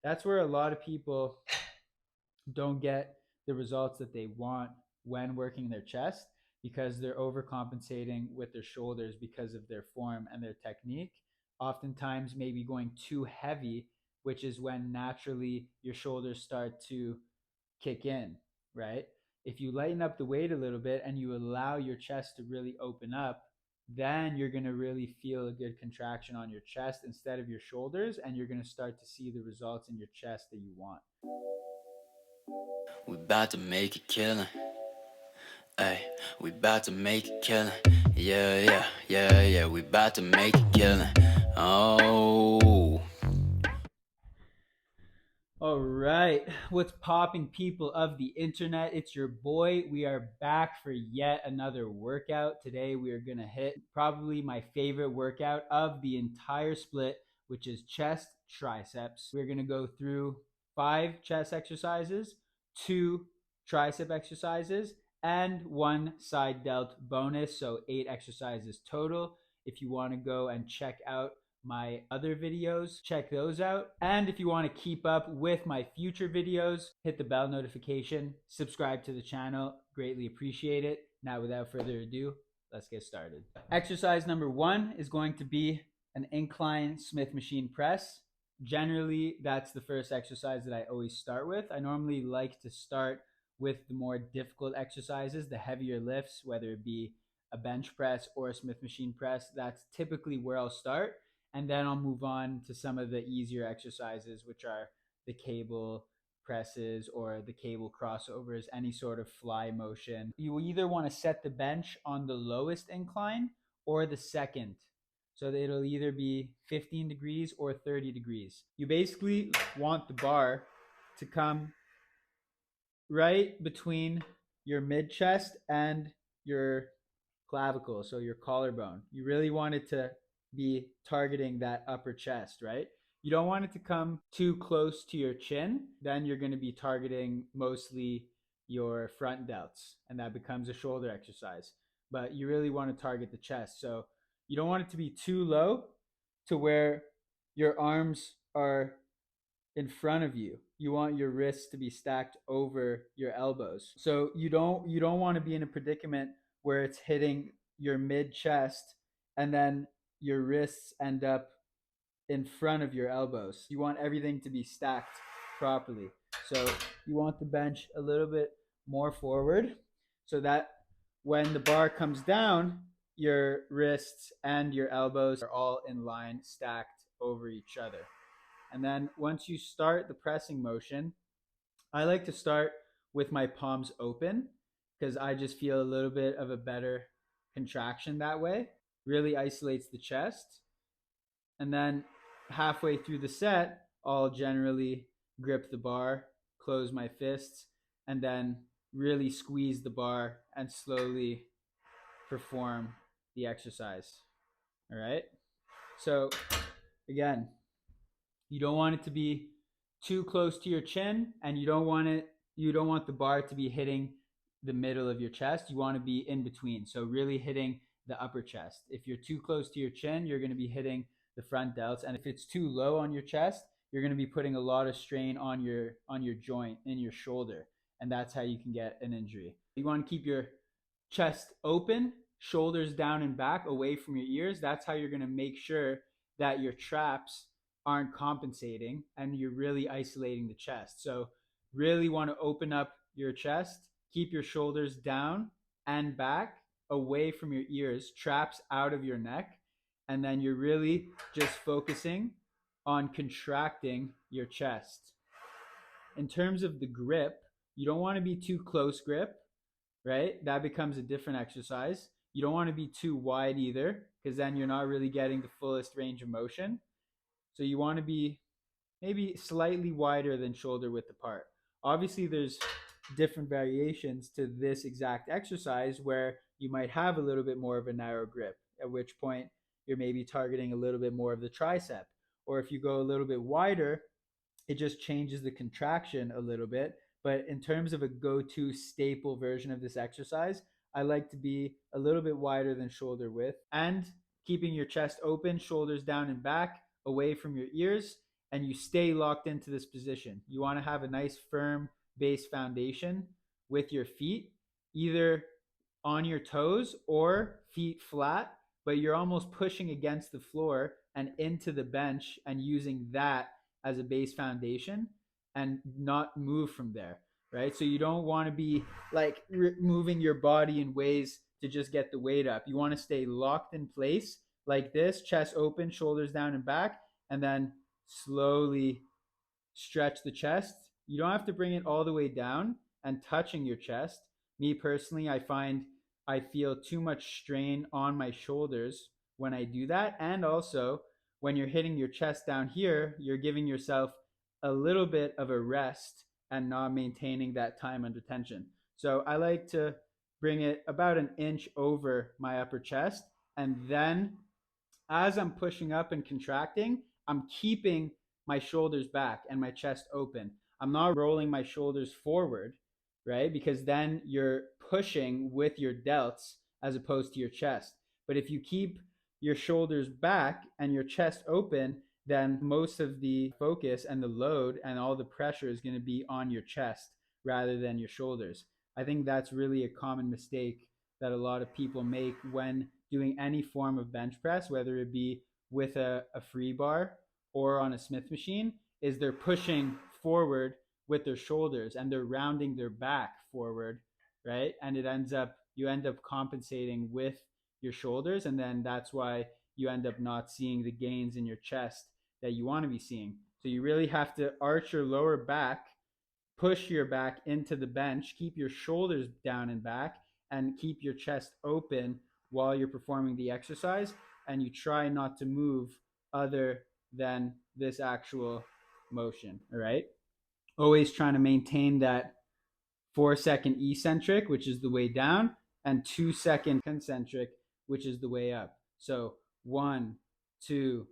That's where a lot of people don't get the results that they want when working their chest because they're overcompensating with their shoulders because of their form and their technique. Oftentimes, maybe going too heavy, which is when naturally your shoulders start to kick in, right? If you lighten up the weight a little bit and you allow your chest to really open up, then you're going to really feel a good contraction on your chest instead of your shoulders, and you're going to start to see the results in your chest that you want. We about to make a killing. Ay, we about to make a killing. Yeah, yeah, yeah, yeah. We about to make a killing. Oh. All right, what's popping, people of the internet? It's your boy. We are back for yet another workout. Today we are going to hit probably my favorite workout of the entire split, which is chest triceps. We're going to go through 5 chest exercises, 2 tricep exercises, and 1 side delt bonus, so 8 exercises total. If you want to go and check out my other videos, check those out. And if you want to keep up with my future videos, hit the bell notification, subscribe to the channel, greatly appreciate it. Now, without further ado, let's get started. Exercise number 1 is going to be an incline Smith machine press. Generally, that's the first exercise that I always start with. I normally like to start with the more difficult exercises, the heavier lifts, whether it be a bench press or a Smith machine press. That's typically where I'll start, and then I'll move on to some of the easier exercises, which are the cable presses or the cable crossovers, any sort of fly motion. You either want to set the bench on the lowest incline or the second. So that it'll either be 15 degrees or 30 degrees. You basically want the bar to come right between your mid chest and your clavicle, so your collarbone. You really want it to be targeting that upper chest, right? You don't want it to come too close to your chin. Then you're going to be targeting mostly your front delts, and that becomes a shoulder exercise. But you really want to target the chest. So you don't want it to be too low to where your arms are in front of you. You want your wrists to be stacked over your elbows. So you don't want to be in a predicament where it's hitting your mid chest and then your wrists end up in front of your elbows. You want everything to be stacked properly. So you want the bench a little bit more forward so that when the bar comes down, your wrists and your elbows are all in line, stacked over each other. And then once you start the pressing motion, I like to start with my palms open because I just feel a little bit of a better contraction that way. Really isolates the chest. And then halfway through the set, I'll generally grip the bar, close my fists, and then really squeeze the bar and slowly perform the exercise. All right. So, again, you don't want it to be too close to your chin, and you don't want the bar to be hitting the middle of your chest. You want to be in between. So really hitting the upper chest. If you're too close to your chin, you're going to be hitting the front delts, and if it's too low on your chest, you're going to be putting a lot of strain on your joint in your shoulder, and that's how you can get an injury. You want to keep your chest open, shoulders down and back away from your ears. That's how you're going to make sure that your traps aren't compensating and you're really isolating the chest. So really want to open up your chest, keep your shoulders down and back away from your ears, traps out of your neck, and then you're really just focusing on contracting your chest. In terms of the grip, you don't want to be too close grip, right? That becomes a different exercise. You don't want to be too wide either, because then you're not really getting the fullest range of motion. So you want to be maybe slightly wider than shoulder width apart. Obviously, there's different variations to this exact exercise where you might have a little bit more of a narrow grip, at which point you're maybe targeting a little bit more of the tricep. Or if you go a little bit wider, it just changes the contraction a little bit. But in terms of a go-to staple version of this exercise, I like to be a little bit wider than shoulder width and keeping your chest open, shoulders down and back, away from your ears, and you stay locked into this position. You want to have a nice firm base foundation with your feet, either on your toes or feet flat, but you're almost pushing against the floor and into the bench and using that as a base foundation and not move from there, right? So you don't want to be like moving your body in ways to just get the weight up. You want to stay locked in place like this, chest open, shoulders down and back, and then slowly stretch the chest. You don't have to bring it all the way down and touching your chest. Me personally, I find I feel too much strain on my shoulders when I do that. And also, when you're hitting your chest down here, you're giving yourself a little bit of a rest and not maintaining that time under tension. So I like to bring it about an inch over my upper chest. And then as I'm pushing up and contracting, I'm keeping my shoulders back and my chest open. I'm not rolling my shoulders forward, right? Because then you're pushing with your delts as opposed to your chest. But if you keep your shoulders back and your chest open, then most of the focus and the load and all the pressure is going to be on your chest rather than your shoulders. I think that's really a common mistake that a lot of people make when doing any form of bench press, whether it be with a free bar or on a Smith machine, is they're pushing forward with their shoulders and they're rounding their back forward, right? And you end up compensating with your shoulders, and then that's why you end up not seeing the gains in your chest that you want to be seeing. So you really have to arch your lower back, push your back into the bench, keep your shoulders down and back, and keep your chest open while you're performing the exercise. And you try not to move other than this actual motion. All right. Always trying to maintain that 4-second eccentric, which is the way down, and 2-second concentric, which is the way up. So 1, 2,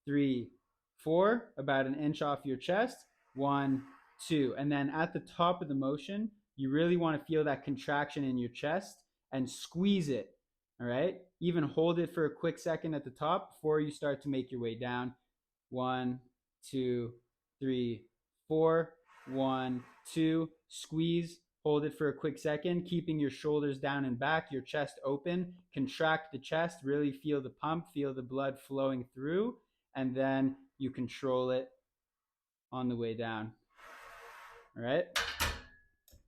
3, 4, about an inch off your chest. 1, 2. And then at the top of the motion, you really want to feel that contraction in your chest and squeeze it. All right. Even hold it for a quick second at the top before you start to make your way down. 1, 2, 3, 4. 1, 2. Squeeze. Hold it for a quick second, keeping your shoulders down and back, your chest open. Contract the chest, really feel the pump, feel the blood flowing through, and then you control it on the way down. All right.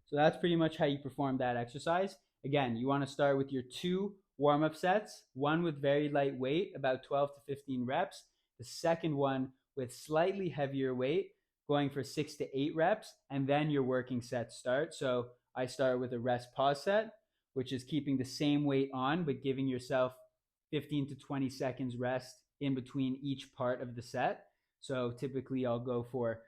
So that's pretty much how you perform that exercise. Again, you want to start with your 2 warm-up sets, one with very light weight, about 12 to 15 reps. The second one with slightly heavier weight, going for 6 to 8 reps, and then your working sets start. So I start with a rest pause set, which is keeping the same weight on, but giving yourself 15 to 20 seconds rest in between each part of the set. So typically I'll go for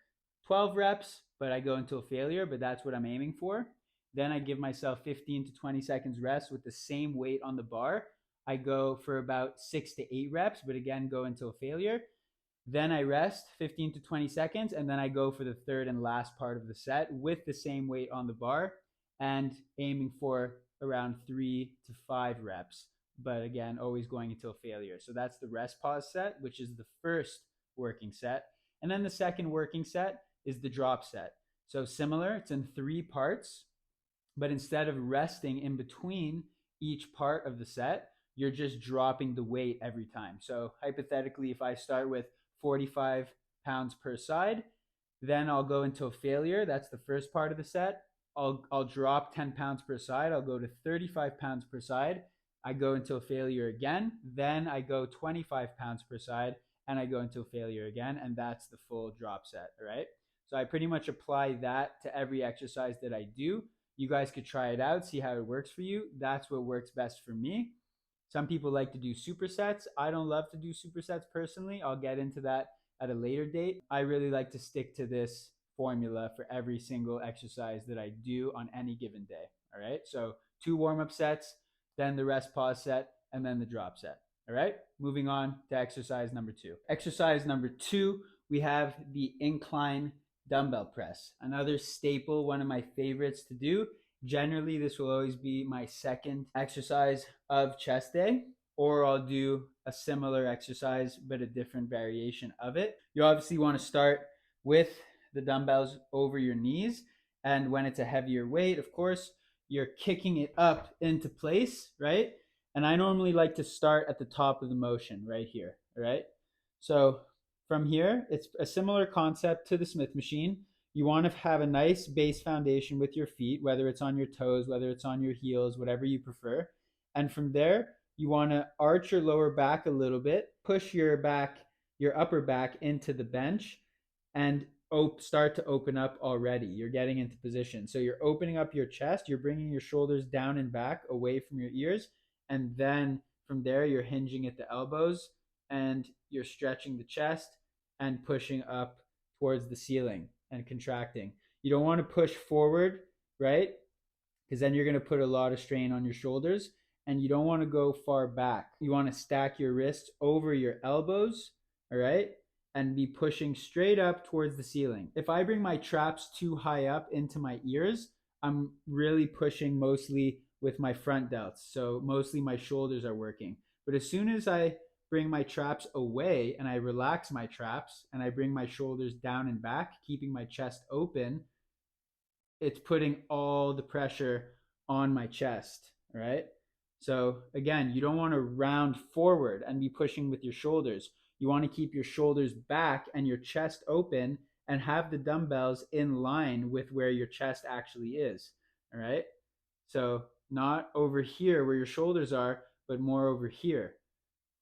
12 reps, but I go until failure, but that's what I'm aiming for. Then I give myself 15 to 20 seconds rest with the same weight on the bar. I go for about 6 to 8 reps, but again, go until failure. Then I rest 15 to 20 seconds, and then I go for the third and last part of the set with the same weight on the bar and aiming for around 3 to 5 reps. But again, always going until failure. So that's the rest pause set, which is the first working set. And then the second working set is the drop set. So similar, it's in 3 parts, but instead of resting in between each part of the set, you're just dropping the weight every time. So hypothetically, if I start with 45 pounds per side, then I'll go until failure. That's the first part of the set. I'll drop 10 pounds per side. I'll go to 35 pounds per side. I go until failure again. Then I go 25 pounds per side and I go until failure again. And that's the full drop set. All right. So I pretty much apply that to every exercise that I do. You guys could try it out, see how it works for you. That's what works best for me. Some people like to do supersets. I don't love to do supersets personally. I'll get into that at a later date. I really like to stick to this formula for every single exercise that I do on any given day. All right. So 2 warm-up sets, then the rest pause set, and then the drop set. All right. Moving on to exercise number 2. Exercise number 2, we have the incline dumbbell press. Another staple, one of my favorites to do. Generally, this will always be my second exercise of chest day. or I'll do a similar exercise but a different variation of it. You obviously want to start with the dumbbells over your knees, and when it's a heavier weight, of course, you're kicking it up into place, right? And I normally like to start at the top of the motion right here, right? So from here, it's a similar concept to the Smith machine. You want to have a nice base foundation with your feet, whether it's on your toes, whether it's on your heels, whatever you prefer. And from there, you want to arch your lower back a little bit, push your upper back into the bench, and start to open up already. You're getting into position. So you're opening up your chest, you're bringing your shoulders down and back away from your ears, and then from there, you're hinging at the elbows and you're stretching the chest and pushing up towards the ceiling and contracting. You don't want to push forward, right? Because then you're going to put a lot of strain on your shoulders, and you don't want to go far back. You want to stack your wrists over your elbows, all right? And be pushing straight up towards the ceiling. If I bring my traps too high up into my ears, I'm really pushing mostly with my front delts. So mostly my shoulders are working. But as soon as I bring my traps away and I relax my traps and I bring my shoulders down and back, keeping my chest open, it's putting all the pressure on my chest, right? So again, you don't want to round forward and be pushing with your shoulders. You want to keep your shoulders back and your chest open and have the dumbbells in line with where your chest actually is, all right? So not over here where your shoulders are, but more over here,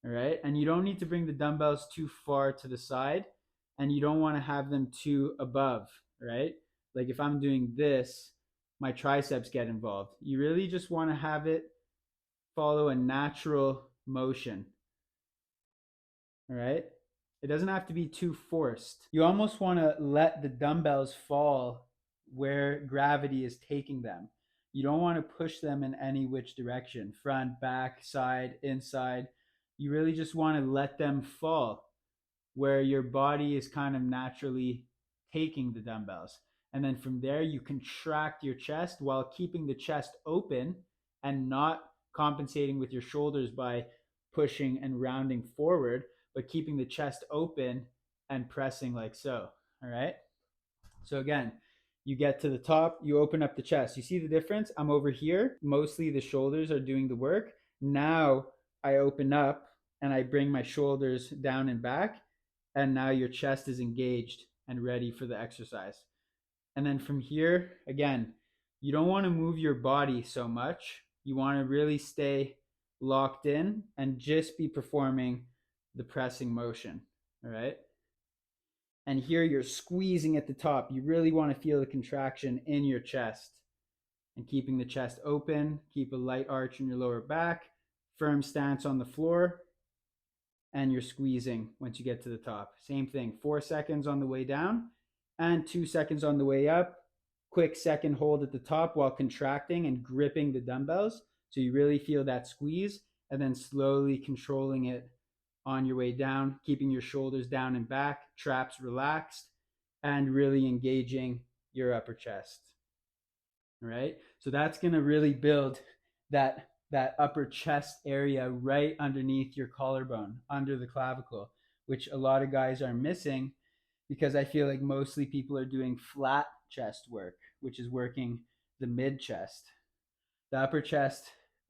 all right? And you don't need to bring the dumbbells too far to the side, and you don't want to have them too above, right? Like if I'm doing this, my triceps get involved. You really just want to have it follow a natural motion, all right? It doesn't have to be too forced. You almost want to let the dumbbells fall where gravity is taking them. You don't want to push them in any which direction, front, back, side, inside. You really just want to let them fall where your body is kind of naturally taking the dumbbells. And then from there, you contract your chest while keeping the chest open and not compensating with your shoulders by pushing and rounding forward, but keeping the chest open and pressing like so. All right. So again, you get to the top, you open up the chest. You see the difference? I'm over here. Mostly the shoulders are doing the work. Now I open up and I bring my shoulders down and back. And now your chest is engaged and ready for the exercise. And then from here, again, you don't want to move your body so much. You want to really stay locked in and just be performing the pressing motion. All right. And here you're squeezing at the top. You really want to feel the contraction in your chest and keeping the chest open. Keep a light arch in your lower back, firm stance on the floor, and you're squeezing once you get to the top. Same thing, 4 seconds on the way down and 2 seconds on the way up. Quick second hold at the top while contracting and gripping the dumbbells. So you really feel that squeeze, and then slowly controlling it on your way down, keeping your shoulders down and back, traps relaxed, and really engaging your upper chest. All right. So that's going to really build that upper chest area right underneath your collarbone, under the clavicle, which a lot of guys are missing because I feel like mostly people are doing flat chest work, which is working the mid chest. The upper chest,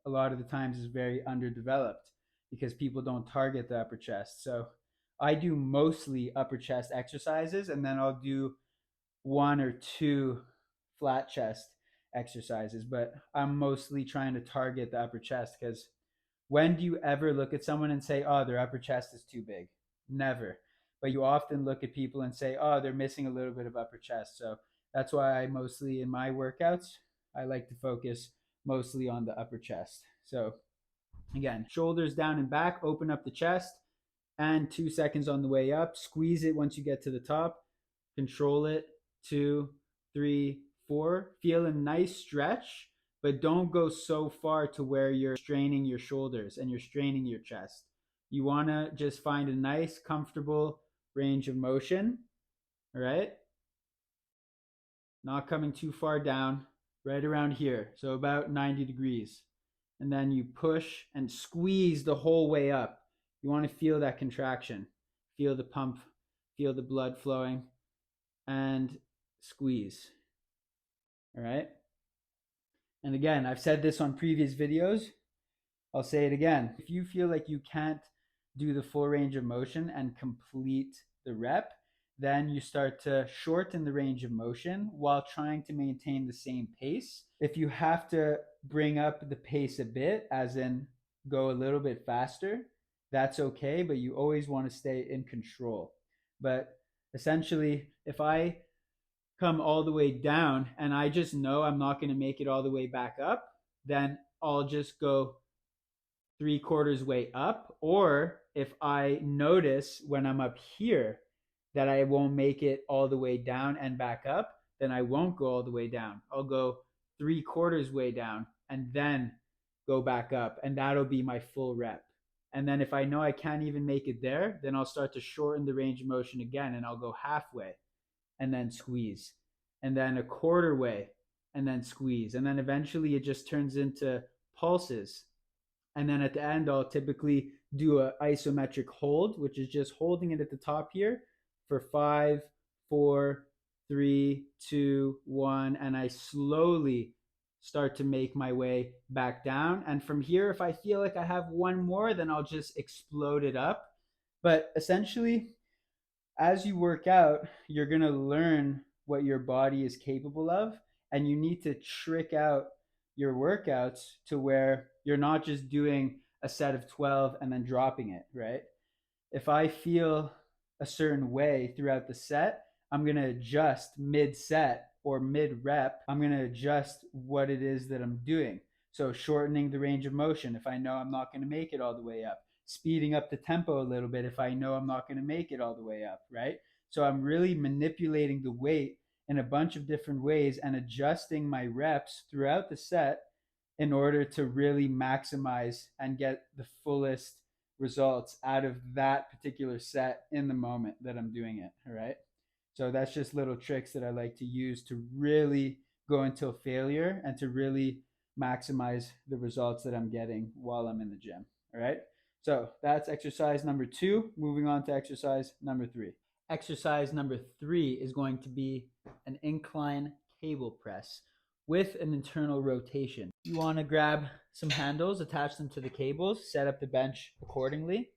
a lot of the times, is very underdeveloped because people don't target the upper chest. So I do mostly upper chest exercises, and then I'll do 1 or 2 flat chest exercises, but I'm mostly trying to target the upper chest because when do you ever look at someone and say, oh, their upper chest is too big? Never. But you often look at people and say, oh, they're missing a little bit of upper chest. So that's why I mostly in my workouts, I like to focus mostly on the upper chest. So again, shoulders down and back, open up the chest, and 2 seconds on the way up. Squeeze it once you get to the top. Control it. 2, 3, 4. Feel a nice stretch, but don't go so far to where you're straining your shoulders and you're straining your chest. You want to just find a nice, comfortable range of motion. All right. Not coming too far down, right around here. So about 90 degrees. and then you push and squeeze the whole way up. You want to feel that contraction, feel the pump, feel the blood flowing, and squeeze. All right. And again, I've said this on previous videos. I'll say it again. If you feel like you can't do the full range of motion and complete the rep, then you start to shorten the range of motion while trying to maintain the same pace. If you have to bring up the pace a bit, as in go a little bit faster, that's okay, but you always want to stay in control. But essentially, if I come all the way down and I just know I'm not going to make it all the way back up, then I'll just go 3/4 way up. Or if I notice when I'm up here that I won't make it all the way down and back up, then I won't go all the way down. I'll go 3/4 way down and then go back up, and that'll be my full rep. And then if I know I can't even make it there, then I'll start to shorten the range of motion again, and I'll go halfway and then squeeze, and then a quarter way and then squeeze. And then eventually it just turns into pulses. And then at the end, I'll typically do an isometric hold, which is just holding it at the top here for 5, 4, 3, 2, 1. And I slowly start to make my way back down. And from here, if I feel like I have one more, then I'll just explode it up. But essentially, as you work out, you're going to learn what your body is capable of, and you need to trick out your workouts to where you're not just doing a set of 12 and then dropping it, right? If I feel a certain way throughout the set, I'm going to adjust mid set or mid rep. I'm going to adjust what it is that I'm doing. So, shortening the range of motion if I know I'm not going to make it all the way up, speeding up the tempo a little bit if I know I'm not going to make it all the way up, right? So, I'm really manipulating the weight in a bunch of different ways and adjusting my reps throughout the set in order to really maximize and get the fullest results out of that particular set in the moment that I'm doing it. All right. So that's just little tricks that I like to use to really go until failure and to really maximize the results that I'm getting while I'm in the gym. All right. So that's exercise number 2. Moving on to exercise number 3. Exercise number 3 is going to be an incline cable press with an internal rotation. You want to grab some handles, attach them to the cables, set up the bench accordingly.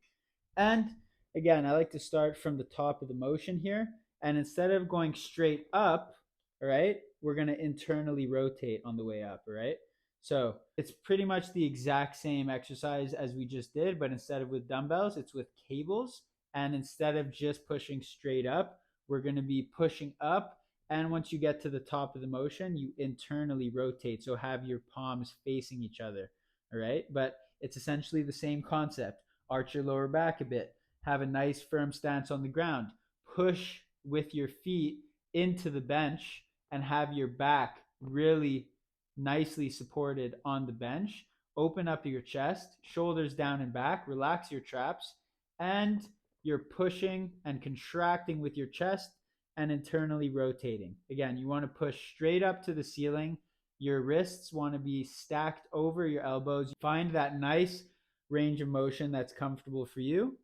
And again, I like to start from the top of the motion here. And instead of going straight up, all right, we're going to internally rotate on the way up, all right? So it's pretty much the exact same exercise as we just did, but instead of with dumbbells, it's with cables. And instead of just pushing straight up, we're going to be pushing up. And once you get to the top of the motion, you internally rotate. So have your palms facing each other, all right? But it's essentially the same concept. Arch your lower back a bit. Have a nice firm stance on the ground. Push with your feet into the bench and have your back really nicely supported on the bench. Open up your chest, shoulders down and back, relax your traps, and you're pushing and contracting with your chest and internally rotating. Again, you want to push straight up to the ceiling. Your wrists want to be stacked over your elbows. Find that nice range of motion that's comfortable for you,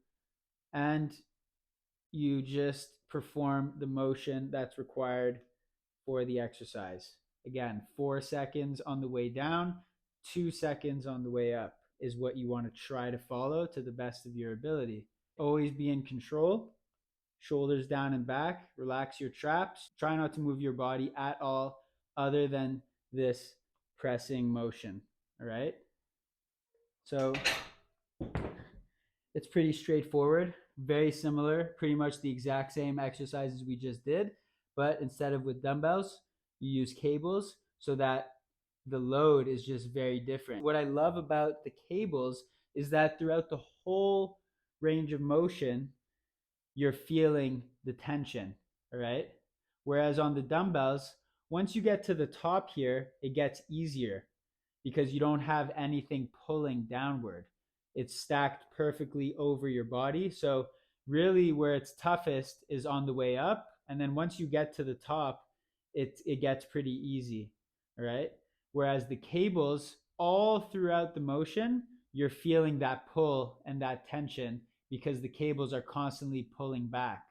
and you just perform the motion that's required for the exercise. Again, 4 seconds on the way down, 2 seconds on the way up is what you want to try to follow to the best of your ability. Always be in control. Shoulders down and back. Relax your traps. Try not to move your body at all other than this pressing motion. All right? So it's pretty straightforward, very similar, pretty much the exact same exercises we just did, but instead of with dumbbells, you use cables so that the load is just very different. What I love about the cables is that throughout the whole range of motion, you're feeling the tension, all right? Whereas on the dumbbells, once you get to the top here, it gets easier because you don't have anything pulling downward. It's stacked perfectly over your body. So really where it's toughest is on the way up. And then once you get to the top, it gets pretty easy. All right. Whereas the cables all throughout the motion, you're feeling that pull and that tension because the cables are constantly pulling back.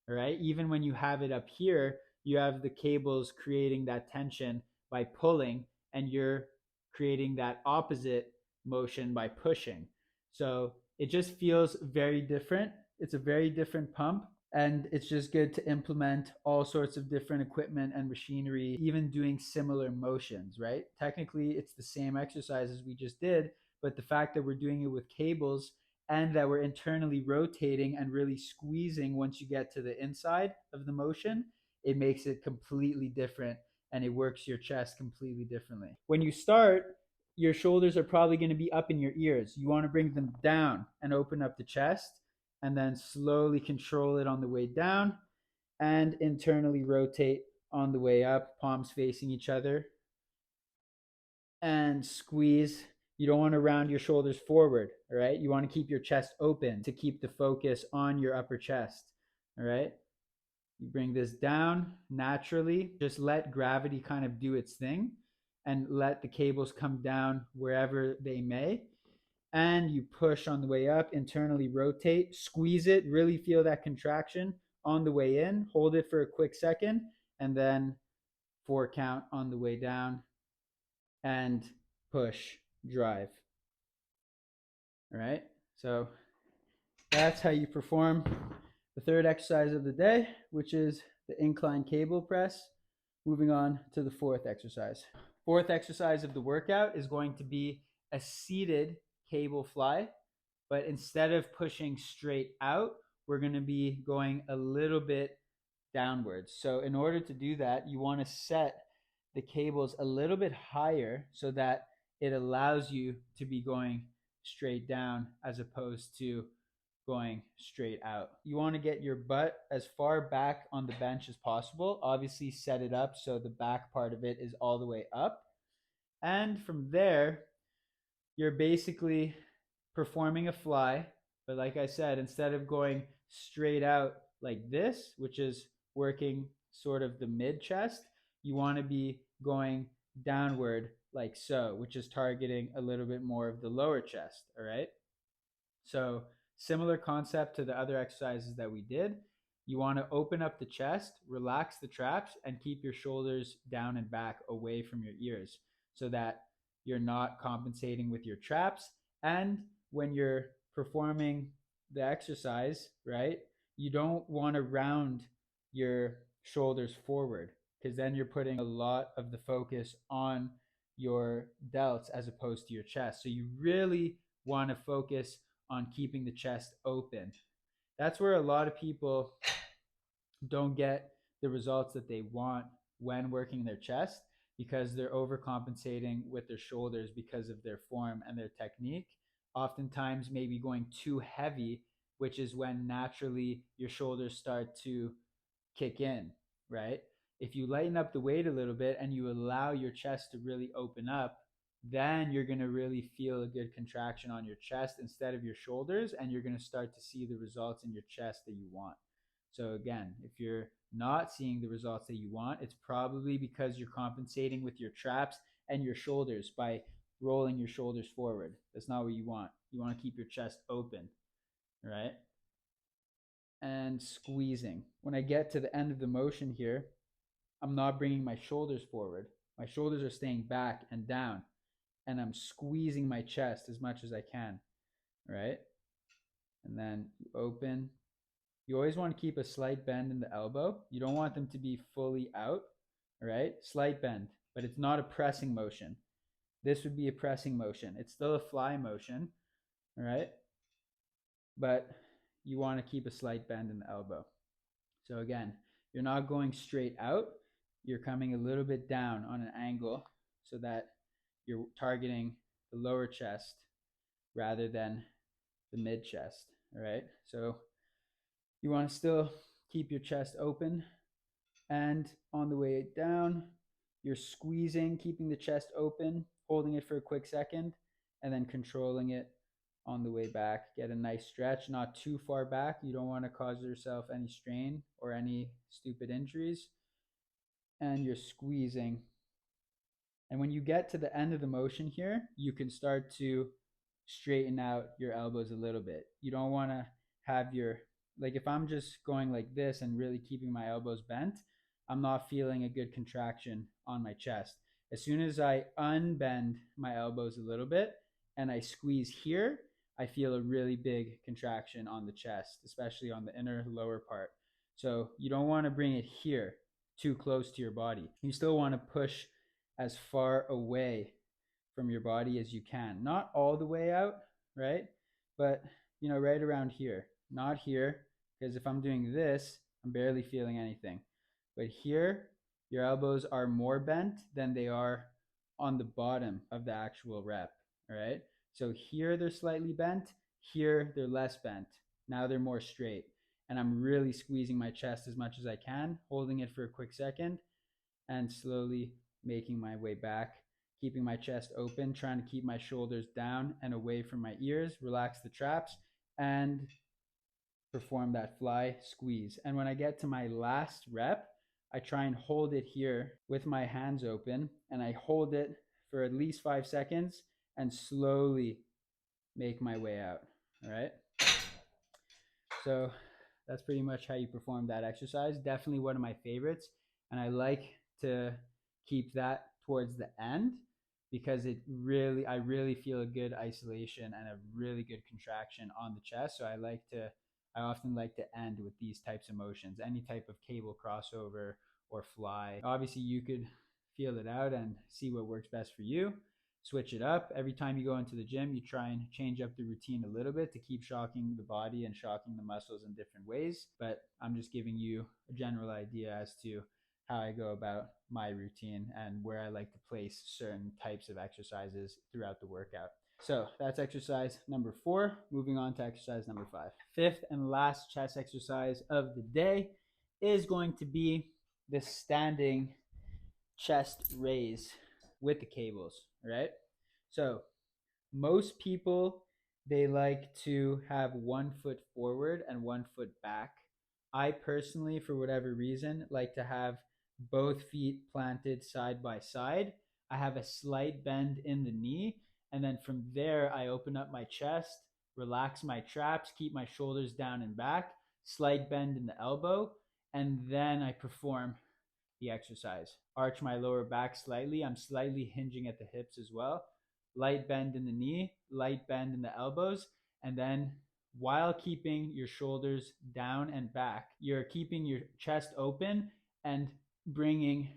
All right. Even when you have it up here, you have the cables creating that tension by pulling, and you're creating that opposite motion by pushing. So it just feels very different. It's a very different pump, and it's just good to implement all sorts of different equipment and machinery, even doing similar motions, right? Technically, it's the same exercise as we just did, but the fact that we're doing it with cables and that we're internally rotating and really squeezing once you get to the inside of the motion, it makes it completely different, and it works your chest completely differently. When you start, your shoulders are probably going to be up in your ears. You want to bring them down and open up the chest, and then slowly control it on the way down and internally rotate on the way up, palms facing each other, and squeeze. You don't want to round your shoulders forward, all right? You want to keep your chest open to keep the focus on your upper chest, all right? You bring this down naturally. Just let gravity kind of do its thing and let the cables come down wherever they may. And you push on the way up, internally rotate, squeeze it, really feel that contraction on the way in, hold it for a quick second, and then 4 count on the way down, and push, drive. All right. So that's how you perform the third exercise of the day, which is the incline cable press. Moving on to the fourth exercise. Fourth exercise of the workout is going to be a seated cable fly, but instead of pushing straight out, we're going to be going a little bit downwards. So in order to do that, you want to set the cables a little bit higher so that it allows you to be going straight down as opposed to going straight out. You want to get your butt as far back on the bench as possible. Obviously, set it up so the back part of it is all the way up. And from there, you're basically performing a fly. But like I said, instead of going straight out like this, which is working sort of the mid chest, you want to be going downward like so, which is targeting a little bit more of the lower chest. All right. So, similar concept to the other exercises that we did. You want to open up the chest, relax the traps, and keep your shoulders down and back away from your ears so that you're not compensating with your traps. And when you're performing the exercise, right, you don't want to round your shoulders forward because then you're putting a lot of the focus on your delts as opposed to your chest. So, you really want to focus on keeping the chest open. That's where a lot of people don't get the results that they want when working their chest because they're overcompensating with their shoulders because of their form and their technique. Oftentimes, maybe going too heavy, which is when naturally your shoulders start to kick in, right? If you lighten up the weight a little bit and you allow your chest to really open up, then you're going to really feel a good contraction on your chest instead of your shoulders, and you're going to start to see the results in your chest that you want. So, again, if you're not seeing the results that you want, it's probably because you're compensating with your traps and your shoulders by rolling your shoulders forward. That's not what you want. You want to keep your chest open, right? And squeezing. When I get to the end of the motion here, I'm not bringing my shoulders forward. My shoulders are staying back and down, and I'm squeezing my chest as much as I can, right? And then you open. You always want to keep a slight bend in the elbow. You don't want them to be fully out, right? Slight bend, but it's not a pressing motion. This would be a pressing motion. It's still a fly motion, all right? But you want to keep a slight bend in the elbow. So again, you're not going straight out. You're coming a little bit down on an angle so that you're targeting the lower chest rather than the mid chest. All right. So you want to still keep your chest open. And on the way down, you're squeezing, keeping the chest open, holding it for a quick second, and then controlling it on the way back. Get a nice stretch, not too far back. You don't want to cause yourself any strain or any stupid injuries. And you're squeezing And when you get to the end of the motion here, you can start to straighten out your elbows a little bit. You don't want to have your, like if I'm just going like this and really keeping my elbows bent, I'm not feeling a good contraction on my chest. As soon as I unbend my elbows a little bit and I squeeze here, I feel a really big contraction on the chest, especially on the inner lower part. So you don't want to bring it here too close to your body. You still want to push as far away from your body as you can. Not all the way out, right? But, right around here. Not here, because if I'm doing this, I'm barely feeling anything. But here, your elbows are more bent than they are on the bottom of the actual rep, all right? So here they're slightly bent, here they're less bent. Now they're more straight. And I'm really squeezing my chest as much as I can, holding it for a quick second, and slowly making my way back, keeping my chest open, trying to keep my shoulders down and away from my ears, relax the traps, and perform that fly squeeze. And when I get to my last rep, I try and hold it here with my hands open, and I hold it for at least 5 seconds and slowly make my way out. All right. So that's pretty much how you perform that exercise. Definitely one of my favorites. And I like to keep that towards the end because I really feel a good isolation and a really good contraction on the chest. So I often like to end with these types of motions, any type of cable crossover or fly. Obviously, you could feel it out and see what works best for you. Switch it up. Every time you go into the gym, you try and change up the routine a little bit to keep shocking the body and shocking the muscles in different ways. But I'm just giving you a general idea as to how I go about my routine and where I like to place certain types of exercises throughout the workout. So that's exercise number 4. Moving on to exercise number 5. Fifth and last chest exercise of the day is going to be the standing chest raise with the cables, right? So most people, they like to have one foot forward and one foot back. I personally, for whatever reason, like to have both feet planted side by side. I have a slight bend in the knee, and then from there I open up my chest, relax my traps, keep my shoulders down and back, slight bend in the elbow, and then I perform the exercise. Arch my lower back slightly. I'm slightly hinging at the hips as well. Light bend in the knee, light bend in the elbows, and then while keeping your shoulders down and back, you're keeping your chest open and bringing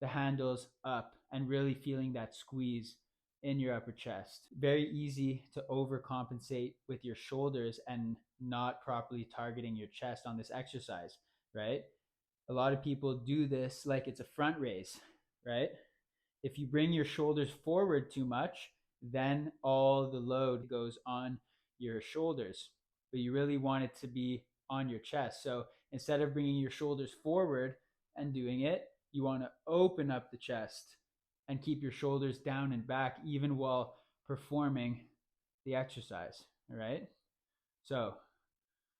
the handles up and really feeling that squeeze in your upper chest. Very easy to overcompensate with your shoulders and not properly targeting your chest on this exercise, right? A lot of people do this like it's a front raise, right? If you bring your shoulders forward too much, then all the load goes on your shoulders. But you really want it to be on your chest. So instead of bringing your shoulders forward and doing it, you want to open up the chest and keep your shoulders down and back even while performing the exercise. All right. So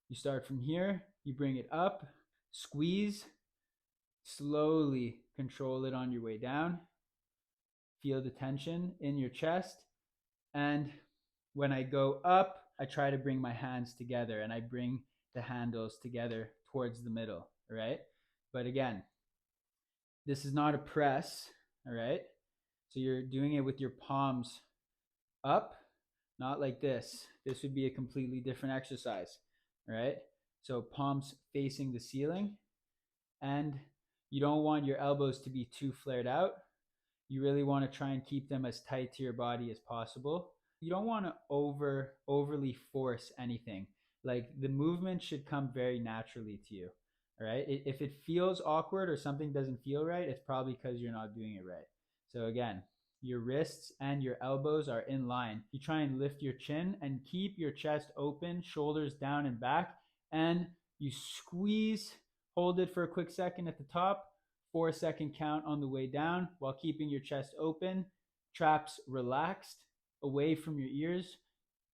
you start from here, you bring it up, squeeze, slowly control it on your way down. Feel the tension in your chest. And when I go up, I try to bring my hands together and I bring the handles together towards the middle, all right? But again, this is not a press, all right? So you're doing it with your palms up, not like this. This would be a completely different exercise, all right? So palms facing the ceiling, and you don't want your elbows to be too flared out. You really want to try and keep them as tight to your body as possible. You don't want to overly force anything. Like the movement should come very naturally to you. All right. If it feels awkward or something doesn't feel right, it's probably because you're not doing it right. So again, your wrists and your elbows are in line. You try and lift your chin and keep your chest open, shoulders down and back, and you squeeze, hold it for a quick second at the top, 4-second count on the way down while keeping your chest open, traps relaxed, away from your ears,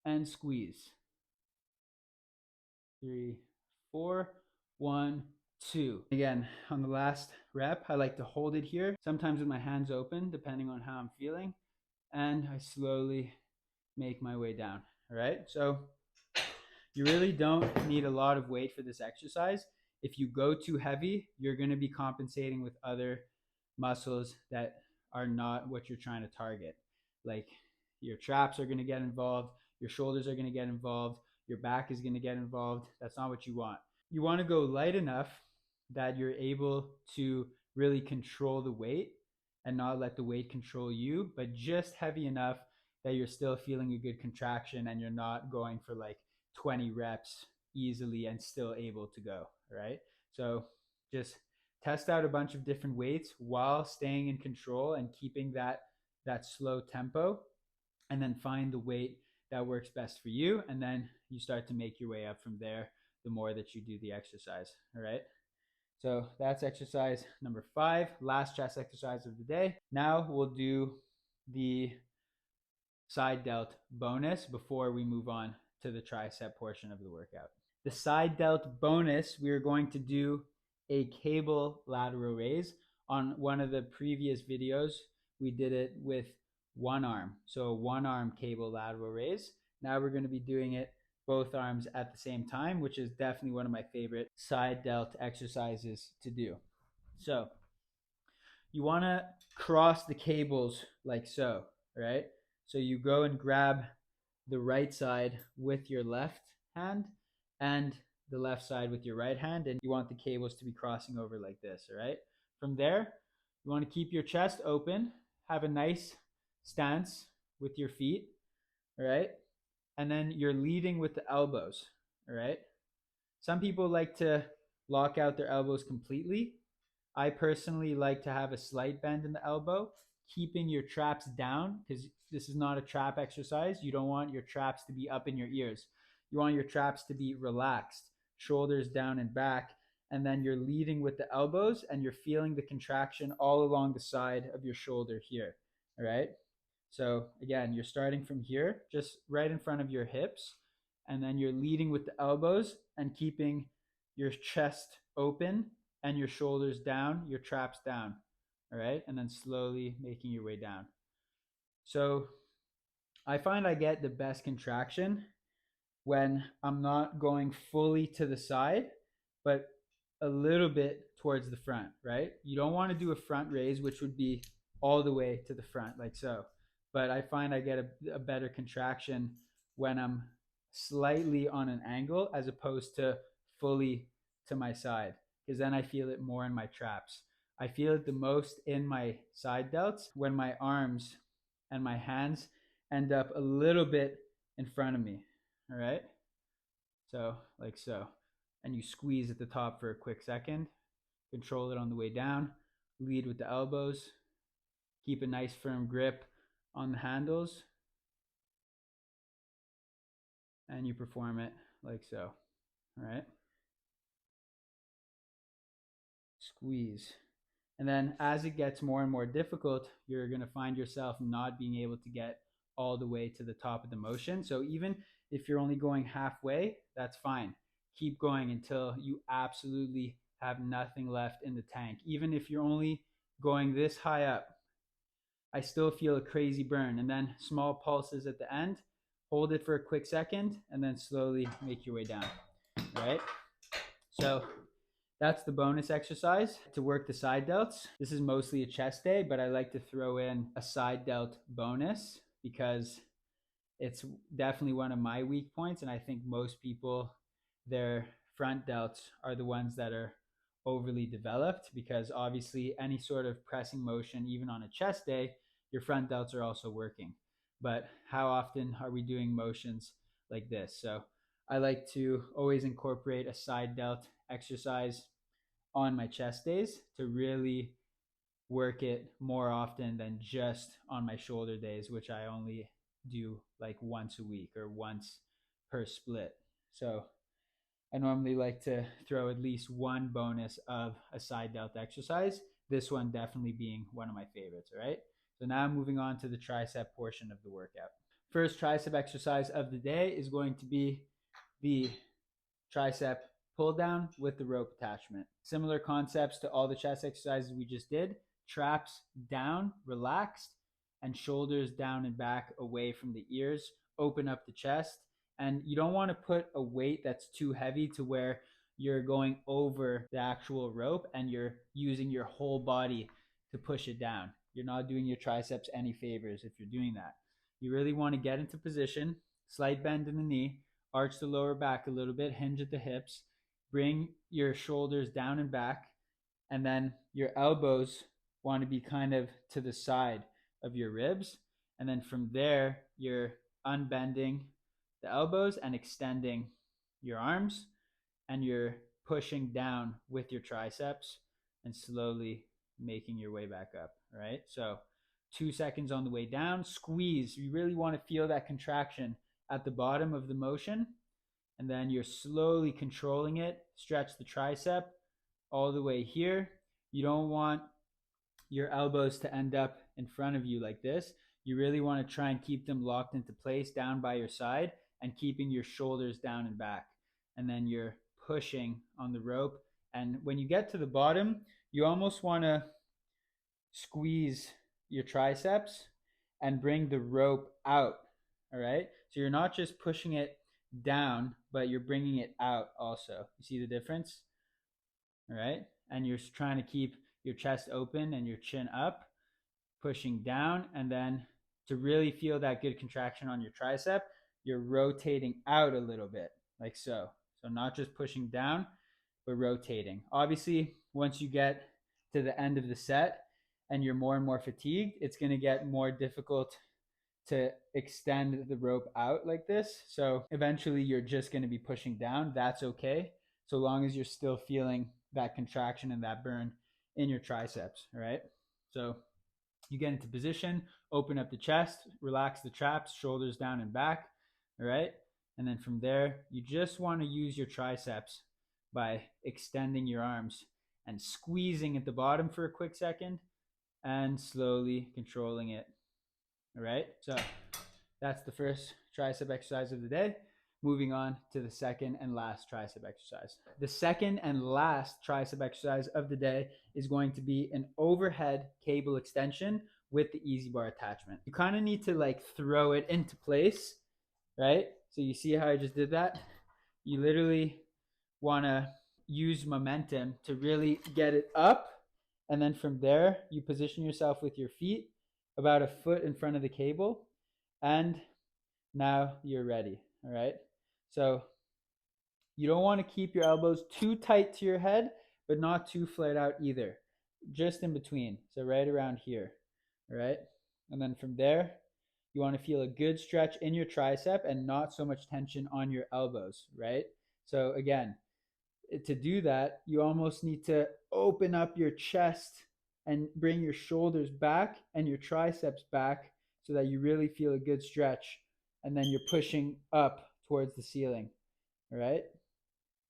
and squeeze. 3, 4, 1, 2. Again, on the last rep, I like to hold it here, sometimes with my hands open, depending on how I'm feeling, and I slowly make my way down. All right, so you really don't need a lot of weight for this exercise. If you go too heavy, you're going to be compensating with other muscles that are not what you're trying to target. Like your traps are going to get involved, your shoulders are going to get involved, your back is going to get involved. That's not what you want. You want to go light enough that you're able to really control the weight and not let the weight control you, but just heavy enough that you're still feeling a good contraction and you're not going for like 20 reps easily and still able to go, right? So just test out a bunch of different weights while staying in control and keeping that slow tempo, and then find the weight that works best for you, and then you start to make your way up from there the more that you do the exercise. All right, so that's exercise number 5, last chest exercise of the day. Now we'll do the side delt bonus before we move on to the tricep portion of the workout. The side delt bonus, we are going to do a cable lateral raise. On one of the previous videos, we did it with one arm. So a one arm cable lateral raise. Now we're going to be doing it both arms at the same time, which is definitely one of my favorite side delt exercises to do. So you want to cross the cables like so, right? So you go and grab the right side with your left hand and the left side with your right hand, and you want the cables to be crossing over like this, all right? From there, you want to keep your chest open, have a nice stance with your feet, all right? And then you're leading with the elbows, all right? Some people like to lock out their elbows completely. I personally like to have a slight bend in the elbow, keeping your traps down, because this is not a trap exercise. You don't want your traps to be up in your ears. You want your traps to be relaxed, shoulders down and back, and then you're leading with the elbows and you're feeling the contraction all along the side of your shoulder here. All right. So again, you're starting from here, just right in front of your hips, and then you're leading with the elbows and keeping your chest open and your shoulders down, your traps down. All right. And then slowly making your way down. So I find I get the best contraction when I'm not going fully to the side, but a little bit towards the front, right? You don't want to do a front raise, which would be all the way to the front, like so. But I find I get a better contraction when I'm slightly on an angle as opposed to fully to my side, because then I feel it more in my traps. I feel it the most in my side delts when my arms and my hands end up a little bit in front of me. All right. So, like so. And you squeeze at the top for a quick second. Control it on the way down. Lead with the elbows. Keep a nice firm grip on the handles. And you perform it like so. All right. Squeeze. And then as it gets more and more difficult, you're going to find yourself not being able to get all the way to the top of the motion. So even if you're only going halfway, that's fine. Keep going until you absolutely have nothing left in the tank. Even if you're only going this high up, I still feel a crazy burn. And then small pulses at the end. Hold it for a quick second and then slowly make your way down. All right. So that's the bonus exercise to work the side delts. This is mostly a chest day, but I like to throw in a side delt bonus because it's definitely one of my weak points. And I think most people, their front delts are the ones that are overly developed, because obviously any sort of pressing motion, even on a chest day, your front delts are also working. But how often are we doing motions like this? So I like to always incorporate a side delt exercise on my chest days to really work it more often than just on my shoulder days, which I only do like once a week or once per split. So I normally like to throw at least one bonus of a side delt exercise, this one definitely being one of my favorites. All right. So now moving on to the tricep portion of the workout. First tricep exercise of the day is going to be the tricep pull down with the rope attachment. Similar concepts to all the chest exercises we just did. Traps down, relaxed, and shoulders down and back away from the ears. Open up the chest. And you don't want to put a weight that's too heavy to where you're going over the actual rope and you're using your whole body to push it down. You're not doing your triceps any favors if you're doing that. You really want to get into position, slight bend in the knee, arch the lower back a little bit, hinge at the hips, bring your shoulders down and back, and then your elbows want to be kind of to the side of your ribs. And then from there, you're unbending the elbows and extending your arms, and you're pushing down with your triceps and slowly making your way back up. All right. So 2 seconds on the way down, squeeze. You really want to feel that contraction at the bottom of the motion. And then you're slowly controlling it. Stretch the tricep all the way here. You don't want your elbows to end up in front of you like this. You really want to try and keep them locked into place down by your side and keeping your shoulders down and back. And then you're pushing on the rope. And when you get to the bottom, you almost want to squeeze your triceps and bring the rope out. All right. So you're not just pushing it down, but you're bringing it out also. You see the difference? All right. And you're trying to keep your chest open and your chin up, pushing down. And then to really feel that good contraction on your tricep, you're rotating out a little bit, like so. So not just pushing down, but rotating. Obviously, once you get to the end of the set and you're more and more fatigued, it's going to get more difficult to extend the rope out like this. So eventually you're just going to be pushing down. That's okay, so long as you're still feeling that contraction and that burn in your triceps. All right. So you get into position, open up the chest, relax the traps, shoulders down and back. All right. And then from there, you just want to use your triceps by extending your arms and squeezing at the bottom for a quick second and slowly controlling it. All right. So that's the first tricep exercise of the day. Moving on to the second and last tricep exercise. The second and last tricep exercise of the day is going to be an overhead cable extension with the easy bar attachment. You kind of need to like throw it into place, right? So you see how I just did that? You literally want to use momentum to really get it up. And then from there, you position yourself with your feet about a foot in front of the cable. And now you're ready. All right. So you don't want to keep your elbows too tight to your head, but not too flared out either. Just in between. So right around here. All right. And then from there, you want to feel a good stretch in your tricep and not so much tension on your elbows, right? So again, to do that, you almost need to open up your chest and bring your shoulders back and your triceps back so that you really feel a good stretch. And then you're pushing up towards the ceiling. All right.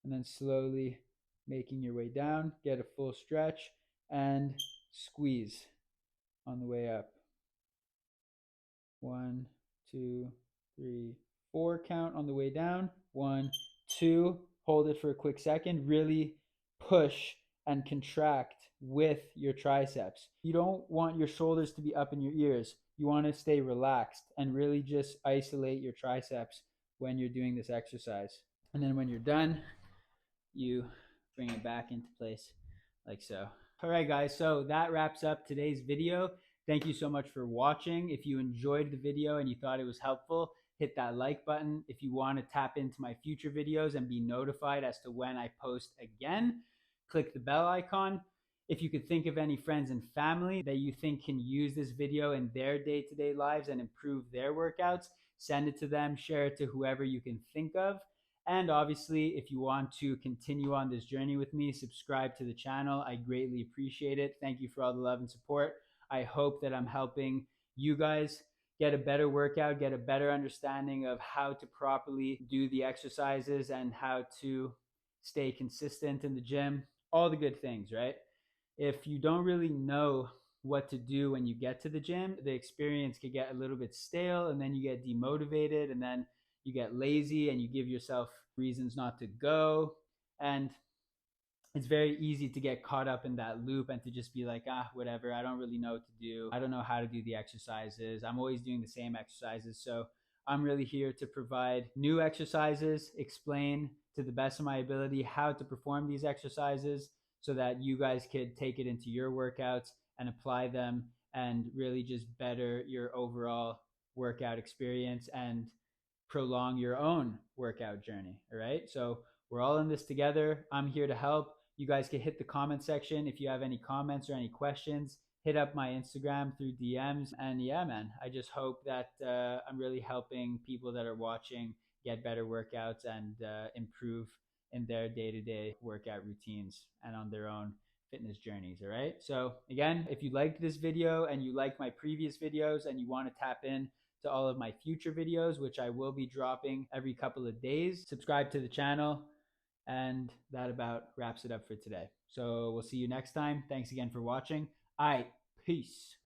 And then slowly making your way down, get a full stretch and squeeze on the way up. 1, 2, 3, 4 count on the way down. 1, 2, hold it for a quick second. Really push and contract with your triceps. You don't want your shoulders to be up in your ears. You want to stay relaxed and really just isolate your triceps when you're doing this exercise. And then when you're done, you bring it back into place like so. All right, guys, so that wraps up today's video. Thank you so much for watching. If you enjoyed the video and you thought it was helpful, hit that like button. If you want to tap into my future videos and be notified as to when I post again, click the bell icon. If you could think of any friends and family that you think can use this video in their day-to-day lives and improve their workouts, send it to them, share it to whoever you can think of. And obviously, if you want to continue on this journey with me, subscribe to the channel. I greatly appreciate it. Thank you for all the love and support. I hope that I'm helping you guys get a better workout, get a better understanding of how to properly do the exercises and how to stay consistent in the gym. All the good things, right? If you don't really know what to do when you get to the gym, the experience could get a little bit stale and then you get demotivated and then you get lazy and you give yourself reasons not to go. And it's very easy to get caught up in that loop and to just be like, ah, whatever, I don't really know what to do. I don't know how to do the exercises. I'm always doing the same exercises. So I'm really here to provide new exercises, explain to the best of my ability how to perform these exercises so that you guys could take it into your workouts and apply them and really just better your overall workout experience and prolong your own workout journey. All right. So we're all in this together. I'm here to help. You guys can hit the comment section if you have any comments or any questions. Hit up my Instagram through DMs. And yeah, man, I just hope that I'm really helping people that are watching get better workouts and improve in their day to day workout routines and on their own fitness journeys. All right. So, again, if you liked this video and you like my previous videos and you want to tap in to all of my future videos, which I will be dropping every couple of days, subscribe to the channel. And that about wraps it up for today. So we'll see you next time. Thanks again for watching. All right. Peace.